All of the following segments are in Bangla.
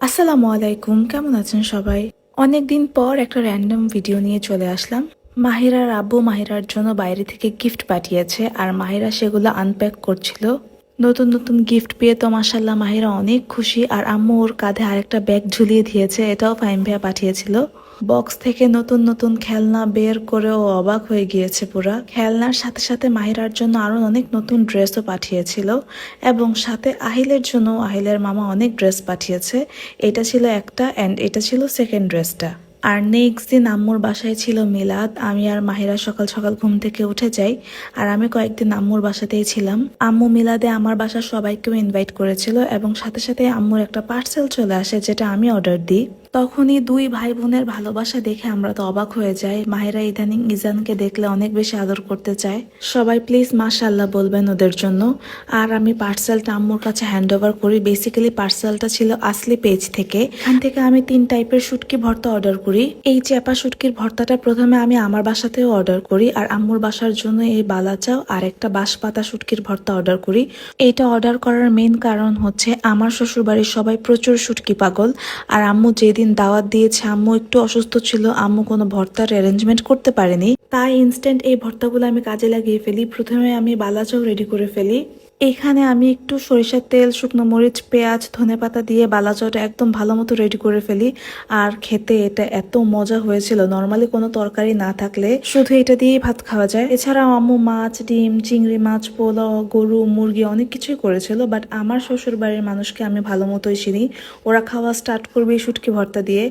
আসসালামু আলাইকুম, কেমন আছেন সবাই? অনেকদিন পর একটা র্যান্ডম ভিডিও নিয়ে চলে আসলাম। মাহিরার আব্বু মাহিরার জন্য বাইরে থেকে গিফট পাঠিয়েছে আর মাহিরা সেগুলো আনপ্যাক করছিল। নতুন নতুন গিফট পেয়ে তো মাশাল্লাহ মাহিরা অনেক খুশি, আর আম্মু ওর কাঁধে আরেকটা ব্যাগ ঝুলিয়ে দিয়েছে, এটাও ফাহিম ভাইয়া পাঠিয়েছিল। বক্স থেকে নতুন নতুন খেলনা বের করে ও অবাক হয়ে গিয়েছে পুরা। খেলনার সাথে সাথে মাহিরার জন্য আরো অনেক নতুন ড্রেসও পাঠিয়েছিল, এবং সাথে আহিলের জন্য আহিলের মামা অনেক ড্রেস পাঠিয়েছে। এটা ছিল একটা অ্যান্ড এটা ছিল সেকেন্ড ড্রেসটা। আর নেক্সট দিন আম্মুর বাসায় ছিল মিলাদ। আমি আর মাহিরা সকাল সকাল ঘুম থেকে উঠে যাই, আর আমি কয়েকদিন আম্মুর বাসাতেই ছিলাম। আম্মু মিলাদে আমার বাসার সবাইকেও ইনভাইট করেছিল, এবং সাথে সাথে আম্মুর একটা পার্সেল চলে আসে যেটা আমি অর্ডার দিই। তখনই দুই ভাই বোনের ভালোবাসা দেখে আমরা তো অবাক হয়ে যাই। মাহিরা ইদানিং ইজানকে দেখলে অনেক বেশি আদর করতে চায়। সবাই প্লিজ মাশাআল্লাহ বলবেন ওদের জন্য। আর আমি পার্সেলটা আম্মুর কাছে হ্যান্ড ওভার করি। বেসিক্যালি পার্সেলটা ছিল আসলি পেজ থেকে। এখান থেকে আমি 3 টাইপের শুটকি ভর্তা অর্ডার করি। এই চ্যাপা শুটকির ভর্তাটা প্রথমে আমি আমার বাসাতেও অর্ডার করি, আর আম্মুর বাসার জন্য এই বালাচাও আর একটা বাঁশপাতা শুটকির ভর্তা অর্ডার করি। এইটা অর্ডার করার মেইন কারণ হচ্ছে আমার শ্বশুরবাড়ির সবাই প্রচুর শুটকি পাগল। আর আম্মু যেদিন দাওয়াত দিয়েছে, আম্মু একটু অসুস্থ ছিল, আম্মু কোনো ভর্তার অ্যারেঞ্জমেন্ট করতে পারেনি, তাই ইনস্ট্যান্ট এই ভর্তাগুলো আমি কাজে লাগিয়ে ফেলি। প্রথমে আমি বালাচাও রেডি করে ফেলি। এখানে আমি একটু সরিষার তেল, শুকনো মরিচ, পেঁয়াজ, ধনেপাতা দিয়ে বালাচাওটা একদম ভালো মতো রেডি করে ফেলি। আর খেতে এটা এত মজা হয়েছিল, নর্মালি কোনো তরকারি না থাকলে শুধু এটা দিয়েই ভাত খাওয়া যায়। এছাড়াও আম্মু মাছ, ডিম, চিংড়ি মাছ, পোলাও, গরু, মুরগি অনেক কিছুই করেছিল, বাট আমার শ্বশুর বাড়ির মানুষকে আমি ভালো মতোই চিনি। ওরা খাওয়া স্টার্ট করবে এই শুটকি ভর্তা দিয়ে,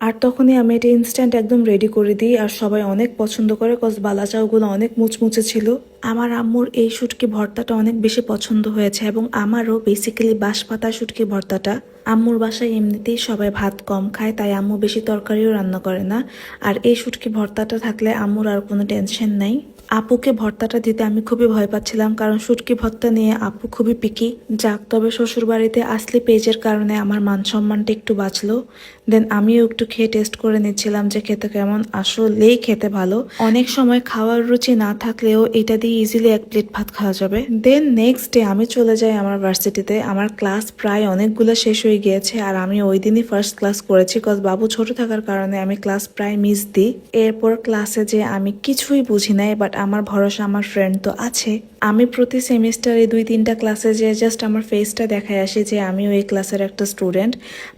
আর তখনই আমি এটা ইনস্ট্যান্ট একদম রেডি করে দিই। আর সবাই অনেক পছন্দ করে, কজ বালাচাওগুলো অনেক মুচমুচে ছিল। আমার আম্মুর এই শুটকি ভর্তাটা অনেক বেশি পছন্দ হয়েছে, এবং আমারও বেসিক্যালি বাঁশপাতা শুটকি ভর্তাটা। আম্মুর বাসায় এমনিতেই সবাই ভাত কম খায়, তাই আম্মু বেশি তরকারিও রান্না করে না। আর এই শুটকি ভর্তাটা থাকলে আম্মুর আর কোনো টেনশন নাই। আপুকে ভর্তাটা দিতে আমি খুবই ভয় পাচ্ছিলাম, কারণ শুটকি ভর্তা নিয়ে আপু খুবই পিকি। যাক, তবে শ্বশুর বাড়িতে আসলে পেজের কারণে আমার মান সম্মানটা একটু বাঁচলো। দেন আমিও একটু খেয়ে টেস্ট করে নিচ্ছিলাম যে খেতে কেমন। আসলেই খেতে ভালো। অনেক সময় খাওয়ার রুচি না থাকলেও এটা দিয়ে ইজিলি 1 প্লেট ভাত খাওয়া যাবে। দেন নেক্সট ডে আমি চলে যাই আমার ভার্সিটিতে। আমার ক্লাস প্রায় অনেকগুলো শেষ হয়ে গিয়েছে, আর আমি ওই দিনই ফার্স্ট ক্লাস করেছি, কজ বাবু ছোট থাকার কারণে আমি ক্লাস প্রায় মিস দিই। এরপর ক্লাসে যে আমি কিছুই বুঝি নাই, বাট আমার ভরসা আমার ফ্রেন্ড তো আছে। আমি প্রতি সেমিস্টারে 2-3টা ক্লাসে যে জাস্ট আমার ফেসটা দেখায় আসি যে আমি ওই ক্লাসের একটা স্টুডেন্ট।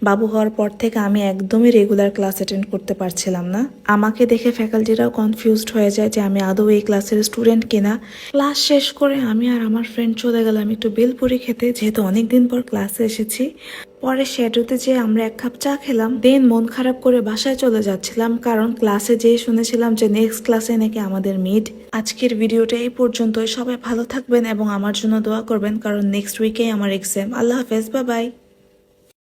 বাবু হওয়ার পর থেকে আমি একদমই রেগুলার ক্লাস অ্যাটেন্ড করতে পারছিলাম না। আমাকে দেখে ফ্যাকাল্টিরাও কনফিউজড হয়ে যায় যে আমি আদৌ এই ক্লাসের স্টুডেন্ট কিনা। ক্লাস শেষ করে আমি আর আমার ফ্রেন্ড চলে গেলাম একটু বেলপুরি খেতে, যেহেতু অনেকদিন পর ক্লাসে এসেছি। পরে শ্যাডোতে যে আমরা 1 কাপ চা খেলাম। দেন মন খারাপ করে বাসায় চলে যাচ্ছিলাম, কারণ ক্লাসে যেয়ে শুনেছিলাম যে নেক্সট ক্লাসে নাকি আমাদের মিড। আজকের ভিডিওটা এই পর্যন্তই। সবাই ভালো থাকবেন এবং আমার জন্য দোয়া করবেন, কারণ নেক্সট উইকেই আমার এক্সাম। আল্লাহ হাফেজ, বাই বাই।